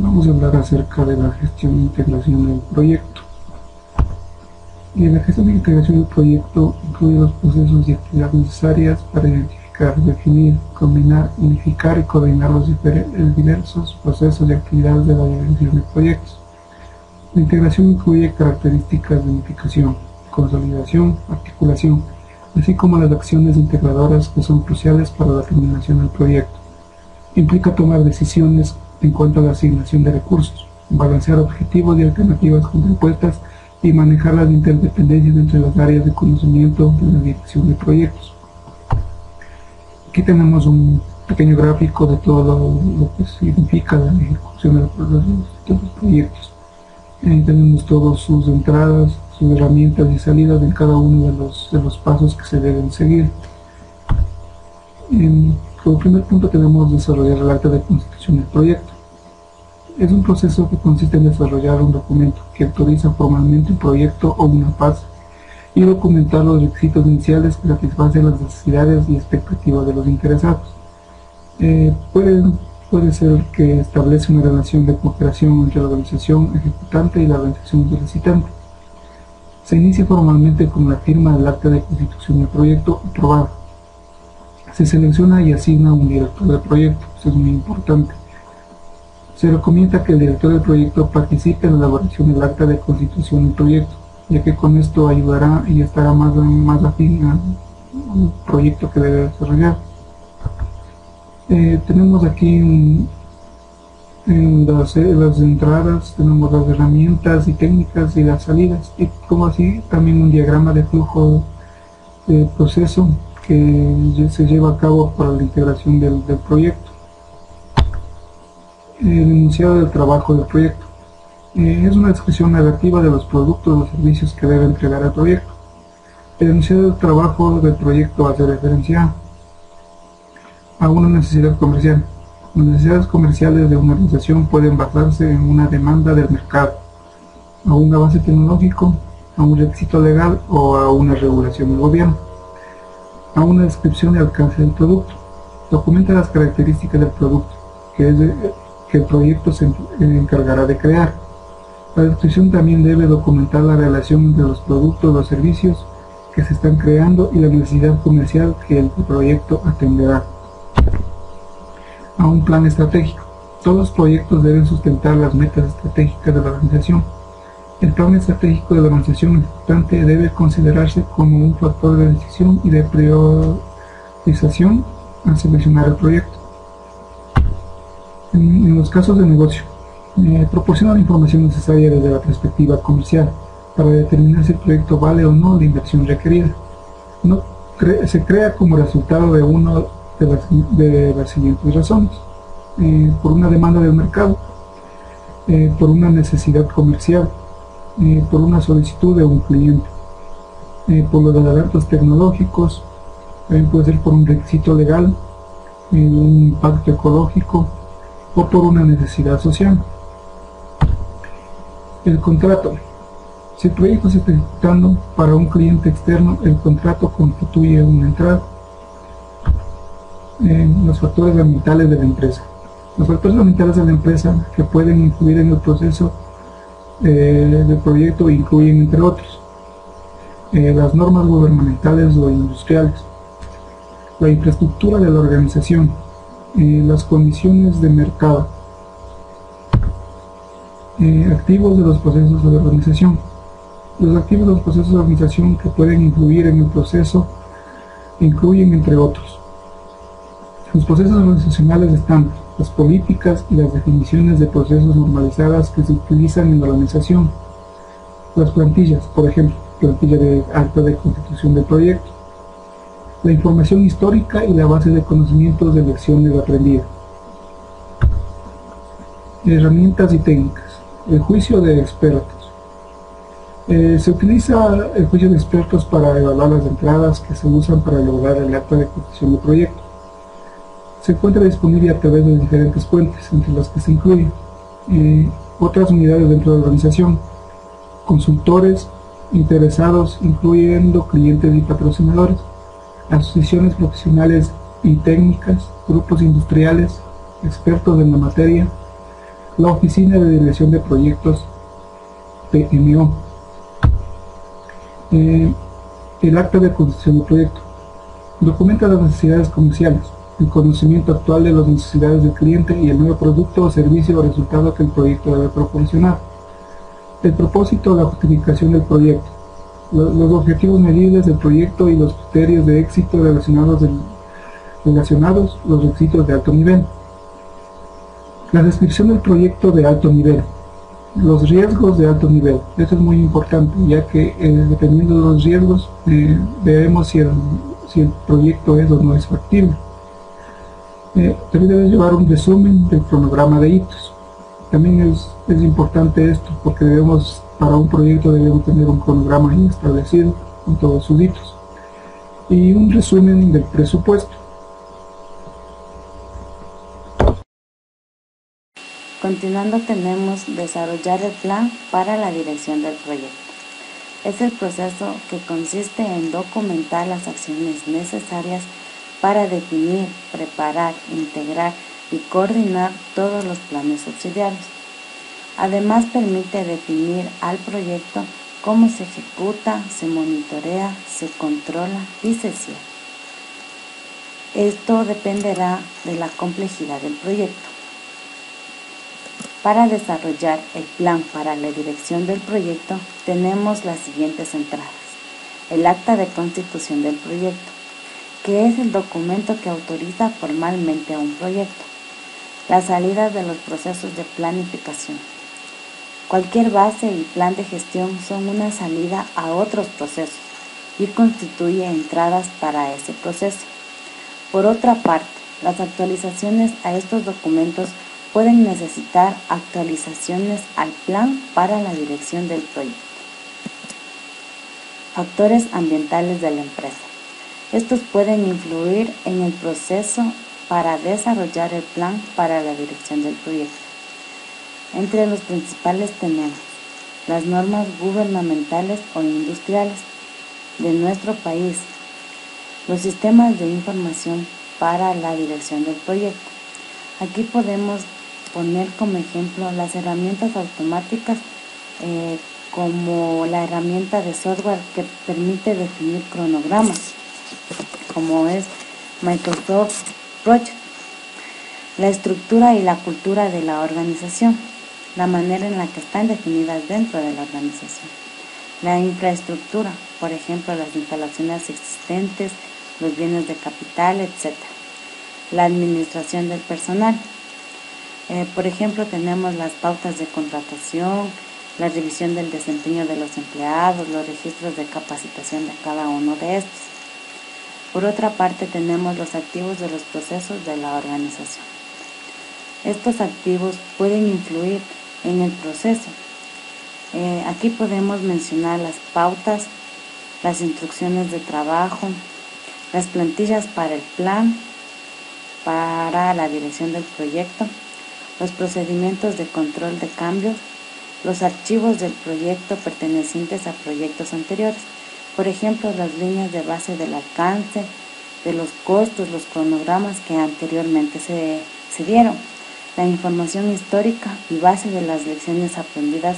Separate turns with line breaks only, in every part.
Vamos a hablar acerca de la gestión e integración del proyecto. La gestión e integración del proyecto incluye los procesos y actividades necesarias para identificar, definir, combinar, unificar y coordinar los diversos procesos y actividades de la dirección de proyectos. La integración incluye características de unificación, consolidación, articulación, así como las acciones integradoras que son cruciales para la terminación del proyecto. Implica tomar decisiones en cuanto a la asignación de recursos, balancear objetivos y alternativas contrapuestas y manejar las interdependencias entre las áreas de conocimiento de la dirección de proyectos. Aquí tenemos un pequeño gráfico de todo lo que significa la ejecución de los proyectos. Tenemos todas sus entradas, sus herramientas y salidas en cada uno de los pasos que se deben seguir. Como primer punto tenemos desarrollar el acta de constitución del proyecto. Es un proceso que consiste en desarrollar un documento que autoriza formalmente un proyecto o una fase y documentar los requisitos iniciales que satisfacen las necesidades y expectativas de los interesados. Puede ser que establece una relación de cooperación entre la organización ejecutante y la organización solicitante. Se inicia formalmente con la firma del acta de constitución del proyecto aprobado. Se selecciona y asigna un director del proyecto, eso es muy importante. Se recomienda que el director del proyecto participe en la elaboración del acta de constitución del proyecto, ya que con esto ayudará y estará más afín al proyecto que debe desarrollar. Tenemos aquí en las entradas, tenemos las herramientas y técnicas y las salidas, y como así también un diagrama de flujo de proceso que se lleva a cabo para la integración del proyecto. El enunciado del trabajo del proyecto es una descripción narrativa de los productos o servicios que debe entregar el proyecto. El enunciado del trabajo del proyecto hace referencia a una necesidad comercial. Las necesidades comerciales de una organización pueden basarse en una demanda del mercado, a un avance tecnológico, a un requisito legal o a una regulación del gobierno. A una descripción de alcance del producto. Documenta las características del producto que el proyecto se encargará de crear. La descripción también debe documentar la relación entre los productos o servicios que se están creando y la necesidad comercial que el proyecto atenderá. A un plan estratégico. Todos los proyectos deben sustentar las metas estratégicas de la organización. El plan estratégico de la organización ejecutante debe considerarse como un factor de decisión y de priorización al seleccionar el proyecto. En los casos de negocio, proporciona la información necesaria desde la perspectiva comercial para determinar si el proyecto vale o no la inversión requerida. Se crea como resultado de una de las siguientes razones: por una demanda del mercado, por una necesidad comercial, por una solicitud de un cliente, por los adelantos tecnológicos, también puede ser por un requisito legal, un impacto ecológico o por una necesidad social. El contrato. Si el proyecto se está ejecutando para un cliente externo, el contrato constituye una entrada. Los factores ambientales de la empresa. Los factores ambientales de la empresa que pueden influir en el proceso del proyecto incluyen, entre otros, las normas gubernamentales o industriales, la infraestructura de la organización, las condiciones de mercado, activos de los procesos de la organización. Los activos de los procesos de organización que pueden influir en el proceso incluyen, entre otros, los procesos organizacionales están las políticas y las definiciones de procesos normalizadas que se utilizan en la organización, las plantillas, por ejemplo, plantilla de acta de constitución del proyecto, la información histórica y la base de conocimientos de lecciones aprendidas. Herramientas y técnicas. El juicio de expertos. Se utiliza el juicio de expertos para evaluar las entradas que se usan para elaborar el acta de constitución del proyecto. Se encuentra disponible a través de diferentes fuentes, entre las que se incluyen otras unidades dentro de la organización, consultores interesados, incluyendo clientes y patrocinadores, asociaciones profesionales y técnicas, grupos industriales, expertos en la materia, La Oficina de Dirección de Proyectos, PMO. El acta de concepción del proyecto. Documenta las necesidades comerciales, el conocimiento actual de las necesidades del cliente y el nuevo producto o servicio o resultado que el proyecto debe proporcionar. El propósito o la justificación del proyecto. Los objetivos medibles del proyecto y los criterios de éxito relacionados los requisitos de alto nivel. La descripción del proyecto de alto nivel. Los riesgos de alto nivel. Esto es muy importante, ya que dependiendo de los riesgos veremos si el proyecto es o no es factible. También debe llevar un resumen del cronograma de hitos. También es importante esto, porque para un proyecto debemos tener un cronograma ya establecido con todos sus hitos. Y un resumen del presupuesto.
Continuando tenemos desarrollar el plan para la dirección del proyecto. Es el proceso que consiste en documentar las acciones necesarias para definir, preparar, integrar y coordinar todos los planes subsidiarios. Además permite definir al proyecto cómo se ejecuta, se monitorea, se controla y se cierra. Esto dependerá de la complejidad del proyecto. Para desarrollar el plan para la dirección del proyecto tenemos las siguientes entradas. El acta de constitución del proyecto, que es el documento que autoriza formalmente a un proyecto. Las salidas de los procesos de planificación. Cualquier base y plan de gestión son una salida a otros procesos y constituye entradas para ese proceso. Por otra parte, las actualizaciones a estos documentos pueden necesitar actualizaciones al plan para la dirección del proyecto. Factores ambientales de la empresa. Estos pueden influir en el proceso para desarrollar el plan para la dirección del proyecto. Entre los principales tenemos las normas gubernamentales o industriales de nuestro país, los sistemas de información para la dirección del proyecto. Aquí podemos poner como ejemplo las herramientas automáticas como la herramienta de software que permite definir cronogramas, como es Microsoft Project. La estructura y la cultura de la organización, la manera en la que están definidas dentro de la organización. La infraestructura, por ejemplo, las instalaciones existentes, los bienes de capital, etc. La administración del personal. Por ejemplo, tenemos las pautas de contratación, la revisión del desempeño de los empleados, los registros de capacitación de cada uno de estos. Por otra parte, tenemos los activos de los procesos de la organización. Estos activos pueden influir en el proceso. Aquí podemos mencionar las pautas, las instrucciones de trabajo, las plantillas para el plan, para la dirección del proyecto, los procedimientos de control de cambios, los archivos del proyecto pertenecientes a proyectos anteriores, por ejemplo, las líneas de base del alcance, de los costos, los cronogramas que anteriormente se dieron, la información histórica y base de las lecciones aprendidas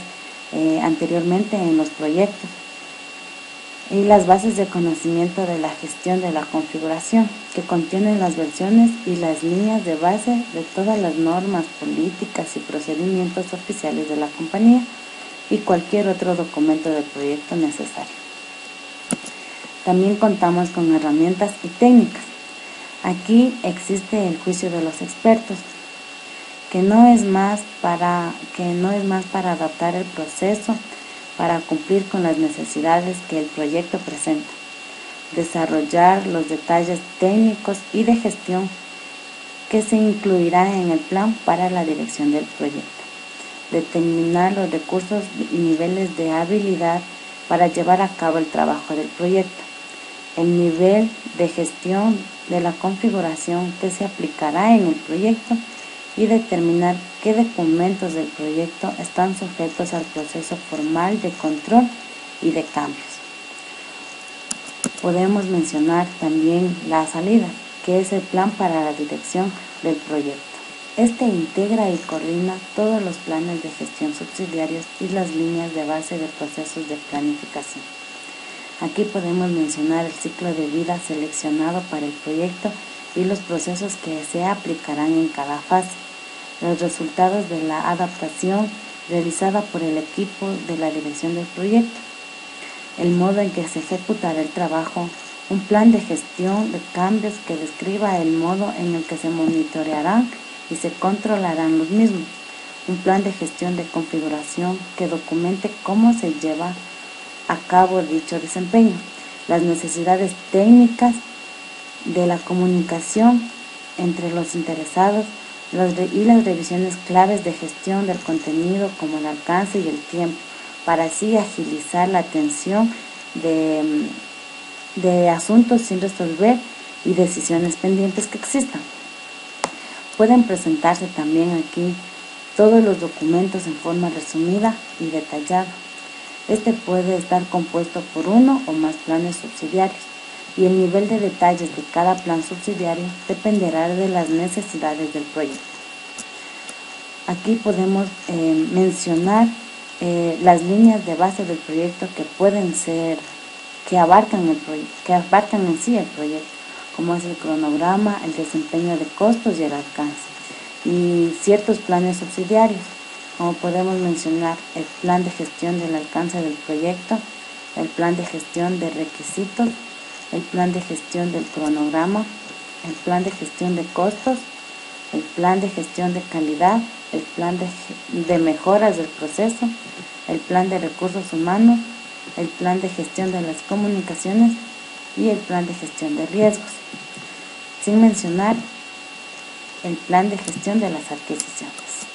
anteriormente en los proyectos, y las bases de conocimiento de la gestión de la configuración, que contienen las versiones y las líneas de base de todas las normas, políticas y procedimientos oficiales de la compañía y cualquier otro documento del proyecto necesario. También contamos con herramientas y técnicas. Aquí existe el juicio de los expertos, que no es más para adaptar el proceso para cumplir con las necesidades que el proyecto presenta, desarrollar los detalles técnicos y de gestión que se incluirán en el plan para la dirección del proyecto, determinar los recursos y niveles de habilidad para llevar a cabo el trabajo del proyecto, el nivel de gestión de la configuración que se aplicará en el proyecto y determinar qué documentos del proyecto están sujetos al proceso formal de control y de cambios. Podemos mencionar también la salida, que es el plan para la dirección del proyecto. Este integra y coordina todos los planes de gestión subsidiarios y las líneas de base de procesos de planificación. Aquí podemos mencionar el ciclo de vida seleccionado para el proyecto y los procesos que se aplicarán en cada fase, los resultados de la adaptación realizada por el equipo de la dirección del proyecto, el modo en que se ejecutará el trabajo, un plan de gestión de cambios que describa el modo en el que se monitorearán y se controlarán los mismos, un plan de gestión de configuración que documente cómo se lleva a cabo dicho desempeño, las necesidades técnicas de la comunicación entre los interesados y las revisiones claves de gestión del contenido como el alcance y el tiempo, para así agilizar la atención de asuntos sin resolver y decisiones pendientes que existan. Pueden presentarse también aquí todos los documentos en forma resumida y detallada. Este puede estar compuesto por uno o más planes subsidiarios y el nivel de detalles de cada plan subsidiario dependerá de las necesidades del proyecto. Aquí podemos mencionar las líneas de base del proyecto que abarcan en sí el proyecto, como es el cronograma, el desempeño de costos y el alcance, y ciertos planes subsidiarios, como podemos mencionar el plan de gestión del alcance del proyecto, el plan de gestión de requisitos, el plan de gestión del cronograma, el plan de gestión de costos, el plan de gestión de calidad, el plan de mejoras del proceso, el plan de recursos humanos, el plan de gestión de las comunicaciones y el plan de gestión de riesgos, sin mencionar el plan de gestión de las adquisiciones.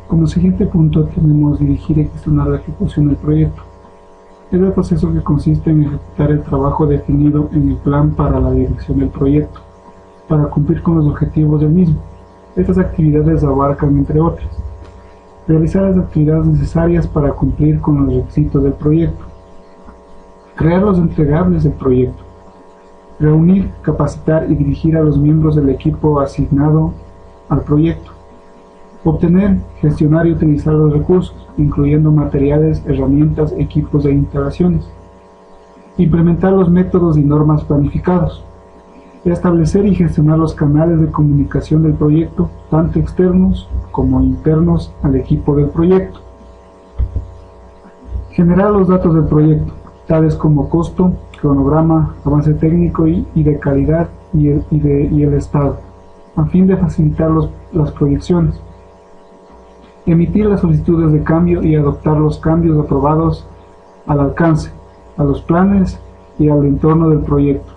Como siguiente punto tenemos dirigir y gestionar la ejecución del proyecto. Es el proceso que consiste en ejecutar el trabajo definido en el plan para la dirección del proyecto, para cumplir con los objetivos del mismo. Estas actividades abarcan, entre otras, realizar las actividades necesarias para cumplir con los requisitos del proyecto, crear los entregables del proyecto, reunir, capacitar y dirigir a los miembros del equipo asignado al proyecto, obtener, gestionar y utilizar los recursos, incluyendo materiales, herramientas, equipos e instalaciones, implementar los métodos y normas planificados, establecer y gestionar los canales de comunicación del proyecto, tanto externos como internos al equipo del proyecto, generar los datos del proyecto, tales como costo, cronograma, avance técnico y de calidad y el estado, a fin de facilitar las proyecciones, emitir las solicitudes de cambio y adoptar los cambios aprobados al alcance, a los planes y al entorno del proyecto,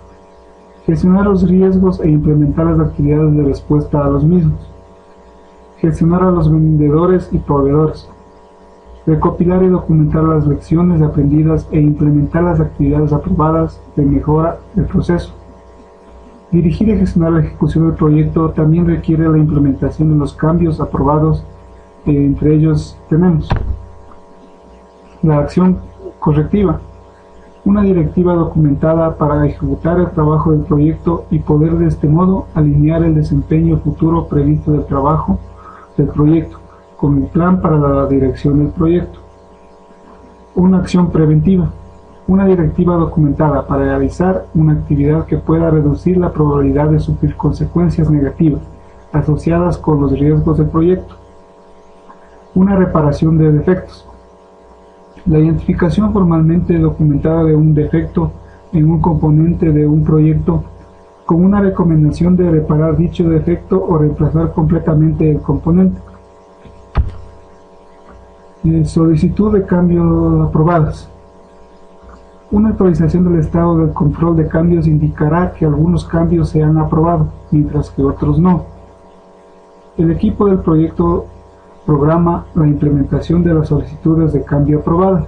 gestionar los riesgos e implementar las actividades de respuesta a los mismos, gestionar a los vendedores y proveedores, recopilar y documentar las lecciones aprendidas e implementar las actividades aprobadas de mejora del proceso. Dirigir y gestionar la ejecución del proyecto también requiere la implementación de los cambios aprobados. Entre ellos tenemos la acción correctiva, una directiva documentada para ejecutar el trabajo del proyecto y poder de este modo alinear el desempeño futuro previsto del trabajo del proyecto con el plan para la dirección del proyecto. Una acción preventiva, una directiva documentada para realizar una actividad que pueda reducir la probabilidad de sufrir consecuencias negativas asociadas con los riesgos del proyecto. Una reparación de defectos. La identificación formalmente documentada de un defecto en un componente de un proyecto con una recomendación de reparar dicho defecto o reemplazar completamente el componente. Solicitud de cambios aprobadas. Una actualización del estado del control de cambios indicará que algunos cambios se han aprobado, mientras que otros no. El equipo del proyecto programa la implementación de las solicitudes de cambio aprobadas.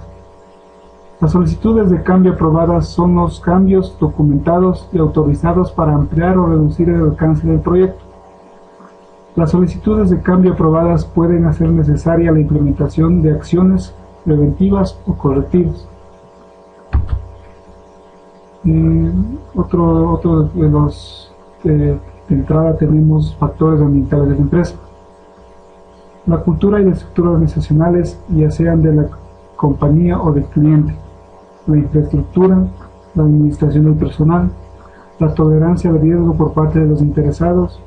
Las solicitudes de cambio aprobadas son los cambios documentados y autorizados para ampliar o reducir el alcance del proyecto. Las solicitudes de cambio aprobadas pueden hacer necesaria la implementación de acciones preventivas o correctivas. Otro de los De entrada tenemos factores ambientales de la empresa. La cultura y las estructuras organizacionales, ya sean de la compañía o del cliente. La infraestructura, la administración del personal, la tolerancia al riesgo por parte de los interesados,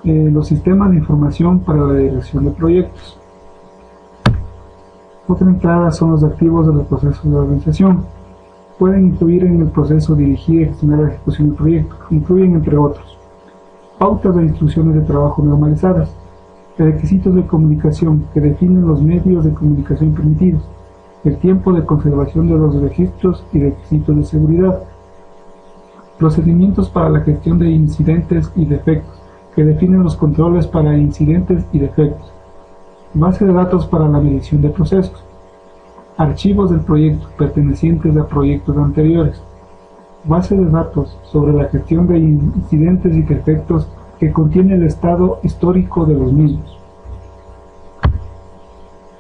los sistemas de información para la dirección de proyectos. Otra entrada son los activos de los procesos de la organización. Pueden influir en el proceso, dirigir y gestionar la ejecución del proyecto. Incluyen, entre otros, pautas de instrucciones de trabajo normalizadas, requisitos de comunicación que definen los medios de comunicación permitidos, el tiempo de conservación de los registros y requisitos de seguridad, procedimientos para la gestión de incidentes y defectos, que definen los controles para incidentes y defectos, base de datos para la medición de procesos, archivos del proyecto pertenecientes a proyectos anteriores, base de datos sobre la gestión de incidentes y defectos que contiene el estado histórico de los mismos.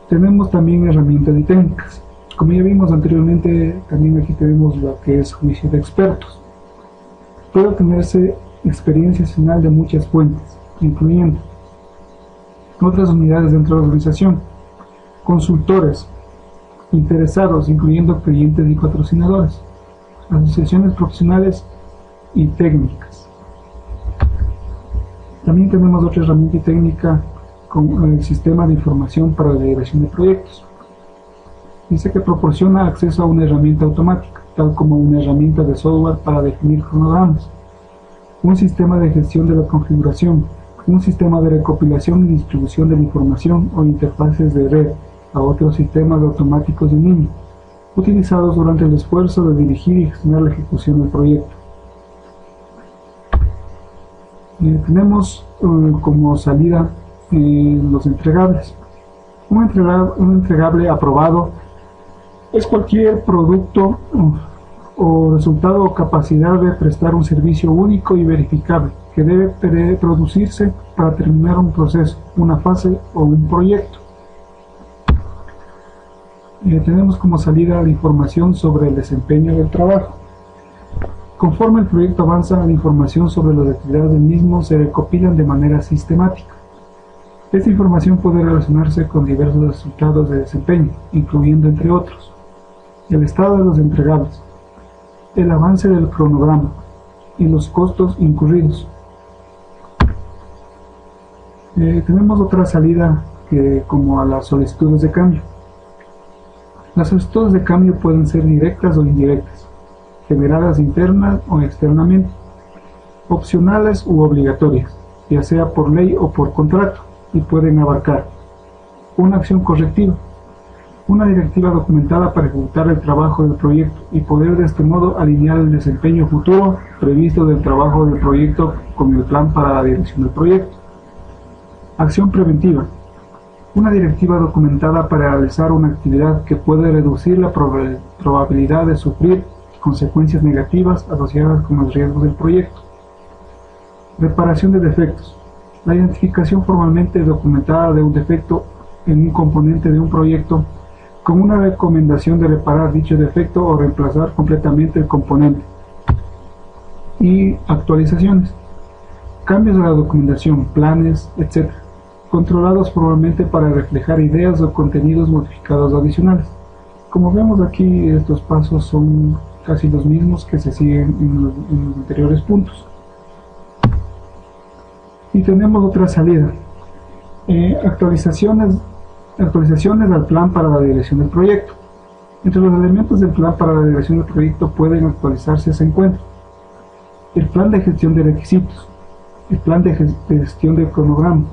Tenemos también herramientas y técnicas. Como ya vimos anteriormente, también aquí tenemos lo que es juicio de expertos. Puede obtenerse experiencia final de muchas fuentes, incluyendo otras unidades dentro de la organización, consultores, interesados, incluyendo clientes y patrocinadores, asociaciones profesionales y técnicas. También tenemos otra herramienta y técnica con el sistema de información para la dirección de proyectos. Dice que proporciona acceso a una herramienta automática, tal como una herramienta de software para definir cronogramas, un sistema de gestión de la configuración, un sistema de recopilación y distribución de la información o interfaces de red a otros sistemas automáticos en línea, utilizados durante el esfuerzo de dirigir y gestionar la ejecución del proyecto. Tenemos como salida los entregables. Un entregable aprobado es cualquier producto o resultado o capacidad de prestar un servicio único y verificable que debe producirse para terminar un proceso, una fase o un proyecto. Tenemos como salida la información sobre el desempeño del trabajo. Conforme el proyecto avanza, la información sobre las actividades del mismo se recopilan de manera sistemática. Esta información puede relacionarse con diversos resultados de desempeño, incluyendo, entre otros, el estado de los entregables, el avance del cronograma y los costos incurridos. Tenemos otra salida como a las solicitudes de cambio. Las solicitudes de cambio pueden ser directas o indirectas, generadas interna o externamente, opcionales u obligatorias, ya sea por ley o por contrato, y pueden abarcar una acción correctiva, una directiva documentada para ejecutar el trabajo del proyecto y poder de este modo alinear el desempeño futuro previsto del trabajo del proyecto con el plan para la dirección del proyecto. Acción preventiva, una directiva documentada para realizar una actividad que puede reducir la probabilidad de sufrir consecuencias negativas asociadas con los riesgos del proyecto. Reparación de defectos, la identificación formalmente documentada de un defecto en un componente de un proyecto con una recomendación de reparar dicho defecto o reemplazar completamente el componente. Y actualizaciones, cambios de la documentación, planes, etc., controlados formalmente para reflejar ideas o contenidos modificados adicionales. Como vemos aquí, estos pasos son casi los mismos que se siguen en los anteriores puntos. Y tenemos otra salida, actualizaciones al plan para la dirección del proyecto. Entre los elementos del plan para la dirección del proyecto pueden actualizarse se encuentran el plan de gestión de requisitos, el plan de gestión de cronograma,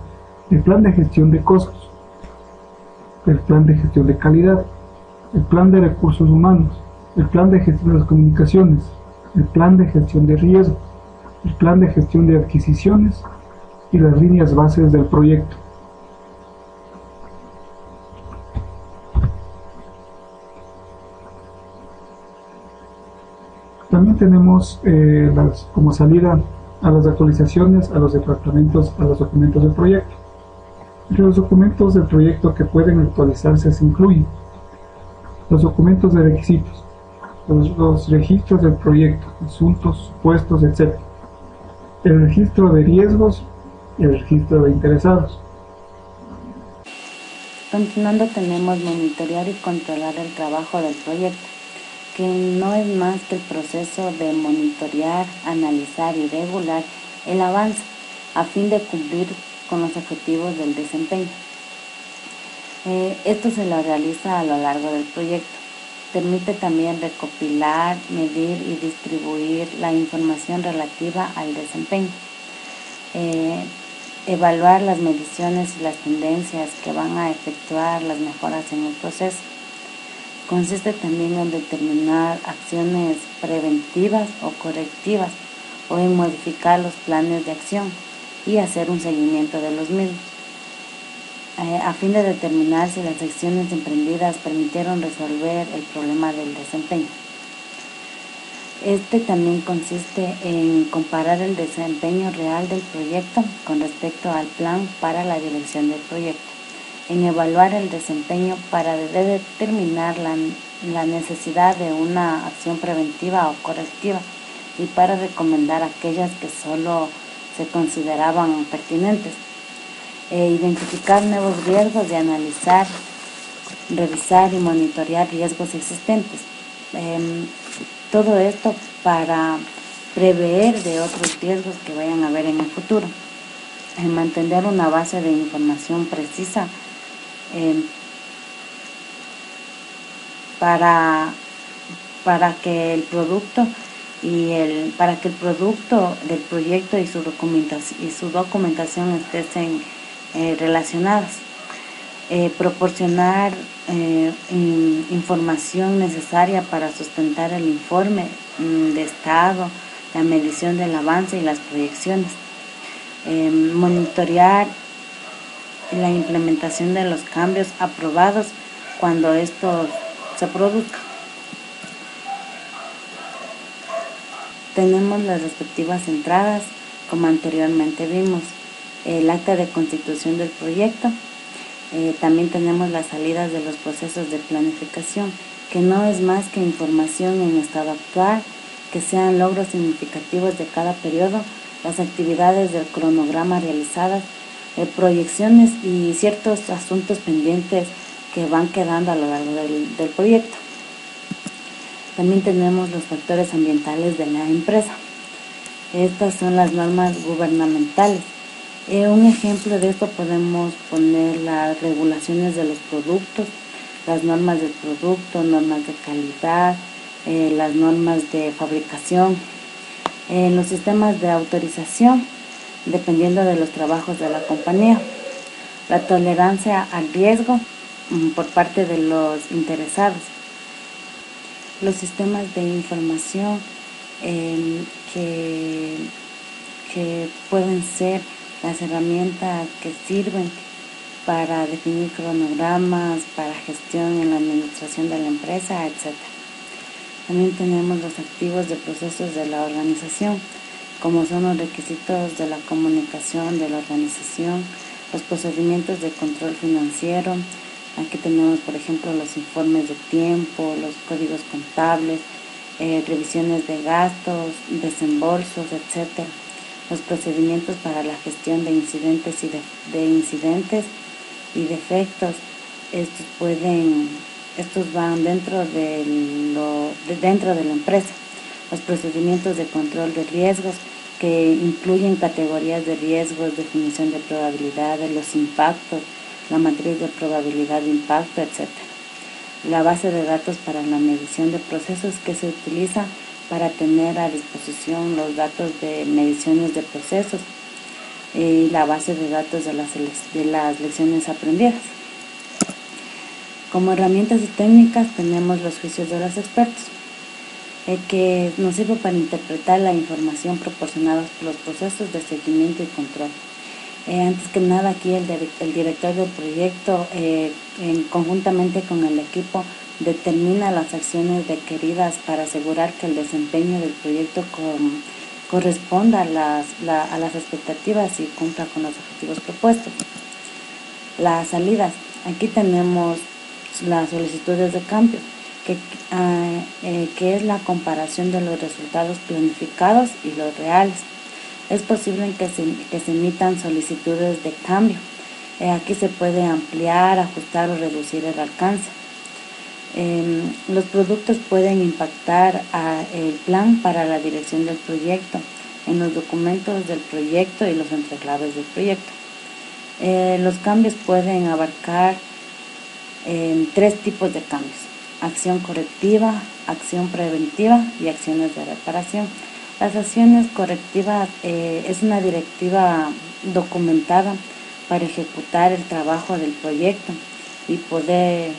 el plan de gestión de costos, el plan de gestión de calidad, el plan de recursos humanos, el plan de gestión de las comunicaciones, el plan de gestión de riesgo, el plan de gestión de adquisiciones y las líneas bases del proyecto. También tenemos como salida a las actualizaciones a los documentos del proyecto. Entre los documentos del proyecto que pueden actualizarse se incluyen los documentos de requisitos, los registros del proyecto, asuntos, puestos, etc. el registro de riesgos y el registro de interesados.
Continuando, tenemos monitorear y controlar el trabajo del proyecto, que no es más que el proceso de monitorear, analizar y regular el avance a fin de cumplir con los objetivos del desempeño. Esto se lo realiza a lo largo del proyecto. Permite también recopilar, medir y distribuir la información relativa al desempeño. Evaluar las mediciones y las tendencias que van a efectuar las mejoras en el proceso. Consiste también en determinar acciones preventivas o correctivas o en modificar los planes de acción y hacer un seguimiento de los mismos, a fin de determinar si las acciones emprendidas permitieron resolver el problema del desempeño. Este también consiste en comparar el desempeño real del proyecto con respecto al plan para la dirección del proyecto, en evaluar el desempeño para determinar la necesidad de una acción preventiva o correctiva y para recomendar aquellas que solo se consideraban pertinentes. Identificar nuevos riesgos y analizar, revisar y monitorear riesgos existentes. Todo esto para prever de otros riesgos que vayan a haber en el futuro. Mantener una base de información precisa para que el producto del proyecto y su documentación estén relacionadas. Proporcionar información necesaria para sustentar el informe de estado, la medición del avance y las proyecciones. Monitorear la implementación de los cambios aprobados cuando estos se produzcan. Tenemos las respectivas entradas, como anteriormente vimos, el acta de constitución del proyecto. También tenemos las salidas de los procesos de planificación, que no es más que información en estado actual, que sean logros significativos de cada periodo, las actividades del cronograma realizadas, proyecciones y ciertos asuntos pendientes que van quedando a lo largo del proyecto. También tenemos los factores ambientales de la empresa. Estas son las normas gubernamentales. Un ejemplo de esto podemos poner las regulaciones de los productos, las normas del producto, normas de calidad, las normas de fabricación, los sistemas de autorización, dependiendo de los trabajos de la compañía, la tolerancia al riesgo por parte de los interesados, los sistemas de información que pueden ser las herramientas que sirven para definir cronogramas, para gestión en la administración de la empresa, etc. También tenemos los activos de procesos de la organización, como son los requisitos de la comunicación de la organización, los procedimientos de control financiero. Aquí tenemos, por ejemplo, los informes de tiempo, los códigos contables, revisiones de gastos, desembolsos, etc. Los procedimientos para la gestión de incidentes y defectos. Estos van dentro de la empresa. Los procedimientos de control de riesgos, que incluyen categorías de riesgos, definición de probabilidades, los impactos, la matriz de probabilidad de impacto, etc. La base de datos para la medición de procesos, que se utiliza para tener a disposición los datos de mediciones de procesos, y la base de datos de las lecciones aprendidas. Como herramientas y técnicas tenemos los juicios de los expertos, que nos sirve para interpretar la información proporcionada por los procesos de seguimiento y control. Antes que nada, aquí el director del proyecto, conjuntamente con el equipo, determina las acciones requeridas para asegurar que el desempeño del proyecto corresponda a las expectativas y cumpla con los objetivos propuestos. Las salidas. Aquí tenemos las solicitudes de cambio, que es la comparación de los resultados planificados y los reales. es posible que se emitan solicitudes de cambio. Aquí se puede ampliar, ajustar o reducir el alcance. Los productos pueden impactar el plan para la dirección del proyecto en los documentos del proyecto y los entregables del proyecto. Los cambios pueden abarcar tres tipos de cambios: acción correctiva, acción preventiva y acciones de reparación. Las acciones correctivas es una directiva documentada para ejecutar el trabajo del proyecto y poder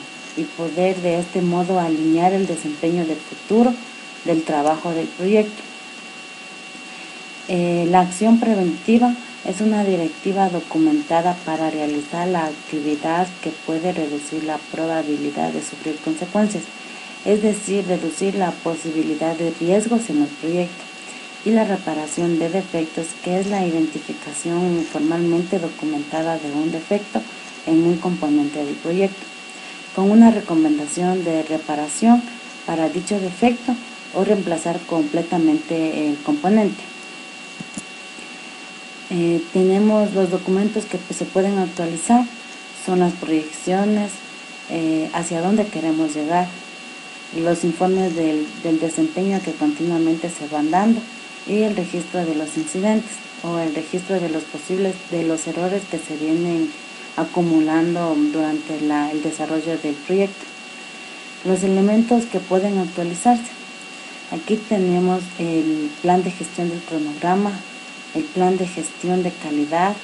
de este modo alinear el desempeño del futuro del trabajo del proyecto. La acción preventiva es una directiva documentada para realizar la actividad que puede reducir la probabilidad de sufrir consecuencias, es decir, reducir la posibilidad de riesgos en el proyecto. Y la reparación de defectos, que es la identificación formalmente documentada de un defecto en un componente del proyecto, con una recomendación de reparación para dicho defecto o reemplazar completamente el componente. Tenemos los documentos que se pueden actualizar, son las proyecciones, hacia dónde queremos llegar, los informes del desempeño que continuamente se van dando y el registro de los incidentes o el registro de los errores que se vienen acumulando durante el desarrollo del proyecto. Los elementos que pueden actualizarse. Aquí tenemos el plan de gestión del cronograma, el plan de gestión de calidad,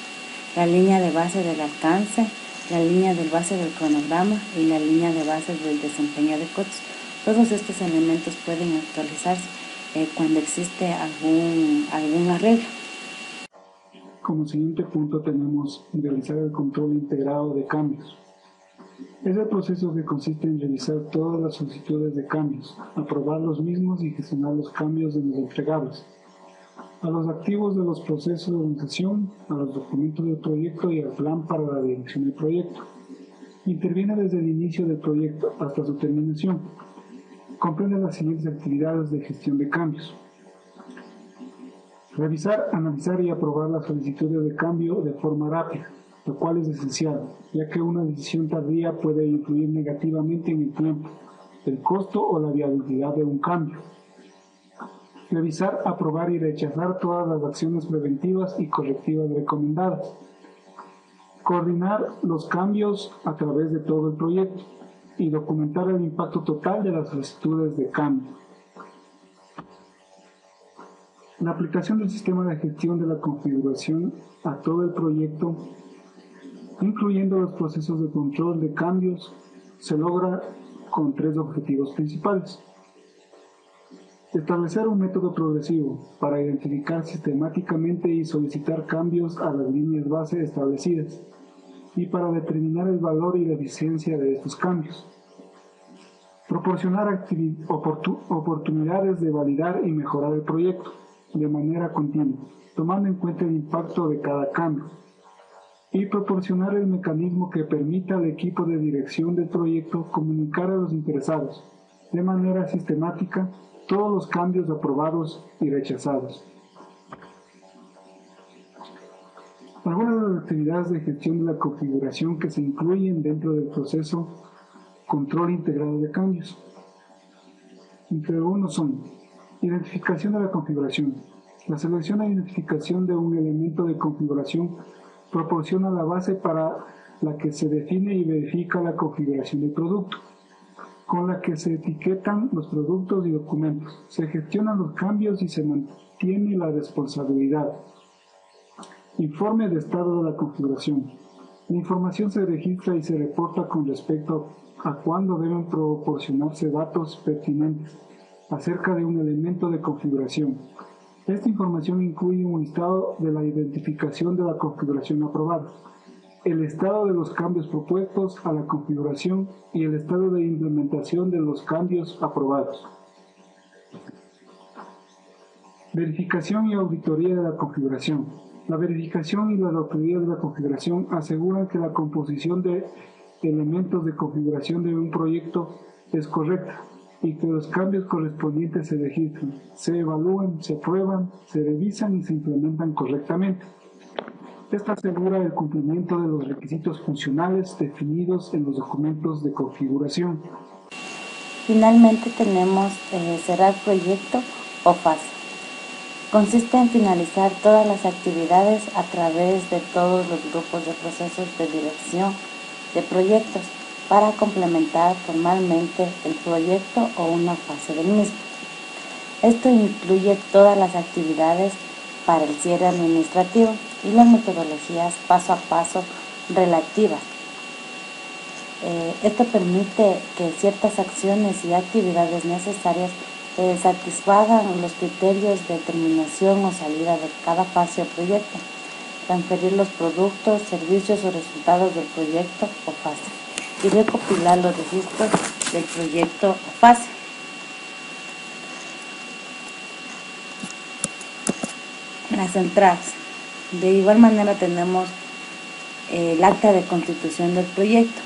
la línea de base del alcance, la línea de base del cronograma y la línea de base del desempeño de costos. Todos estos elementos pueden actualizarse cuando existe algún arreglo.
Como siguiente punto tenemos realizar el control integrado de cambios. Es el proceso que consiste en revisar todas las solicitudes de cambios, aprobar los mismos y gestionar los cambios de los entregables, a los activos de los procesos de organización, a los documentos del proyecto y al plan para la dirección del proyecto. Interviene desde el inicio del proyecto hasta su terminación. Comprende las siguientes actividades de gestión de cambios. Revisar, analizar y aprobar las solicitudes de cambio de forma rápida, lo cual es esencial, ya que una decisión tardía puede influir negativamente en el tiempo, el costo o la viabilidad de un cambio. Revisar, aprobar y rechazar todas las acciones preventivas y correctivas recomendadas. Coordinar los cambios a través de todo el proyecto y documentar el impacto total de las solicitudes de cambio. La aplicación del sistema de gestión de la configuración a todo el proyecto, incluyendo los procesos de control de cambios, se logra con tres objetivos principales. Establecer un método progresivo para identificar sistemáticamente y solicitar cambios a las líneas base establecidas y para determinar el valor y la eficiencia de estos cambios. Proporcionar oportunidades de validar y mejorar el proyecto de manera continua, tomando en cuenta el impacto de cada cambio, y proporcionar el mecanismo que permita al equipo de dirección del proyecto comunicar a los interesados de manera sistemática todos los cambios aprobados y rechazados. Algunas de las actividades de gestión de la configuración que se incluyen dentro del proceso control integrado de cambios. Entre algunos son identificación de la configuración. La selección e identificación de un elemento de configuración proporciona la base para la que se define y verifica la configuración del producto, con la que se etiquetan los productos y documentos, se gestionan los cambios y se mantiene la responsabilidad. Informe de estado de la configuración. La información se registra y se reporta con respecto a cuándo deben proporcionarse datos pertinentes acerca de un elemento de configuración. Esta información incluye un listado de la identificación de la configuración aprobada, el estado de los cambios propuestos a la configuración y el estado de implementación de los cambios aprobados. Verificación y auditoría de la configuración. La verificación y la auditoría de la configuración aseguran que la composición de elementos de configuración de un proyecto es correcta y que los cambios correspondientes se registren, se evalúan, se prueban, se revisan y se implementan correctamente. Esta asegura el cumplimiento de los requisitos funcionales definidos en los documentos de configuración.
Finalmente tenemos cerrar proyecto o fase. Consiste en finalizar todas las actividades a través de todos los grupos de procesos de dirección de proyectos para complementar formalmente el proyecto o una fase del mismo. Esto incluye todas las actividades para el cierre administrativo y las metodologías paso a paso relativas. Esto permite que ciertas acciones y actividades necesarias satisfagan los criterios de terminación o salida de cada fase o proyecto, transferir los productos, servicios o resultados del proyecto o fase y recopilar los registros del proyecto o fase. Las entradas. De igual manera tenemos el acta de constitución del proyecto.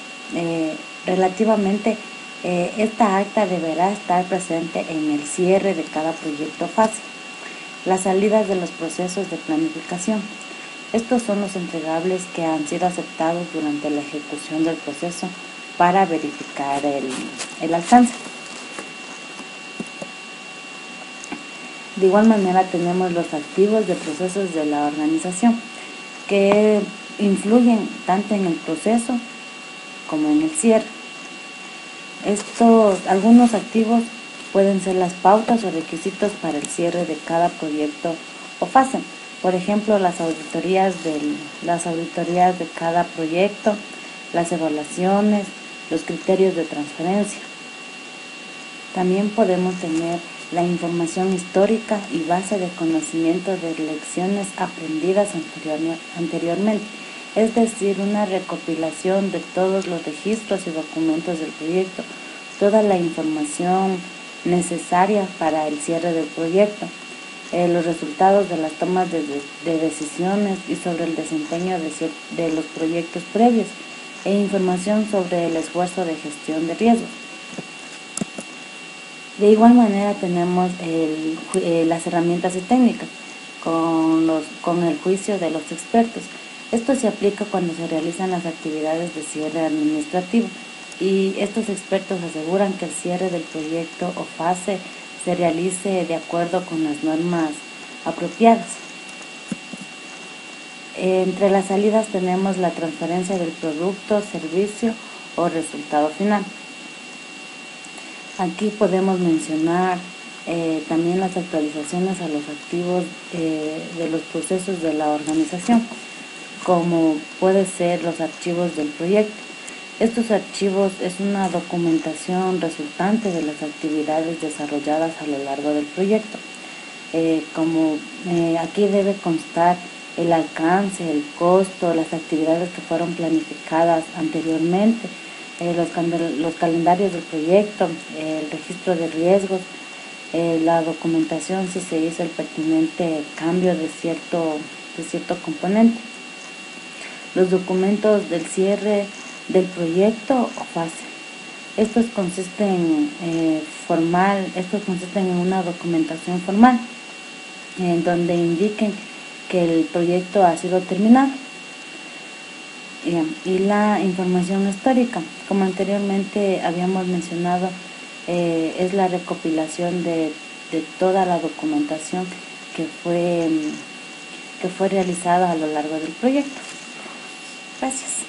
Relativamente, esta acta deberá estar presente en el cierre de cada proyecto o fase. Las salidas de los procesos de planificación. Estos son los entregables que han sido aceptados durante la ejecución del proceso para verificar el alcance. De igual manera tenemos los activos de procesos de la organización que influyen tanto en el proceso como en el cierre. Algunos activos pueden ser las pautas o requisitos para el cierre de cada proyecto o fase. Por ejemplo, las auditorías de cada proyecto, las evaluaciones, los criterios de transferencia. También podemos tener la información histórica y base de conocimiento de lecciones aprendidas anteriormente, es decir, una recopilación de todos los registros y documentos del proyecto, toda la información necesaria para el cierre del proyecto, los resultados de las tomas de decisiones y sobre el desempeño de los proyectos previos e información sobre el esfuerzo de gestión de riesgos. De igual manera tenemos las herramientas y técnicas con el juicio de los expertos. Esto se aplica cuando se realizan las actividades de cierre administrativo y estos expertos aseguran que el cierre del proyecto o fase se realice de acuerdo con las normas apropiadas. Entre las salidas tenemos la transferencia del producto, servicio o resultado final. Aquí podemos mencionar también las actualizaciones a los activos de los procesos de la organización, como puede ser los archivos del proyecto. Estos archivos es una documentación resultante de las actividades desarrolladas a lo largo del proyecto. Aquí debe constar el alcance, el costo, las actividades que fueron planificadas anteriormente, los calendarios del proyecto, el registro de riesgos, la documentación si se hizo el pertinente cambio de cierto componente, los documentos del cierre del proyecto o fase. Estos consisten en una documentación formal en donde indiquen que el proyecto ha sido terminado. Y la información histórica, como anteriormente habíamos mencionado, es la recopilación de toda la documentación que fue realizada a lo largo del proyecto. Gracias.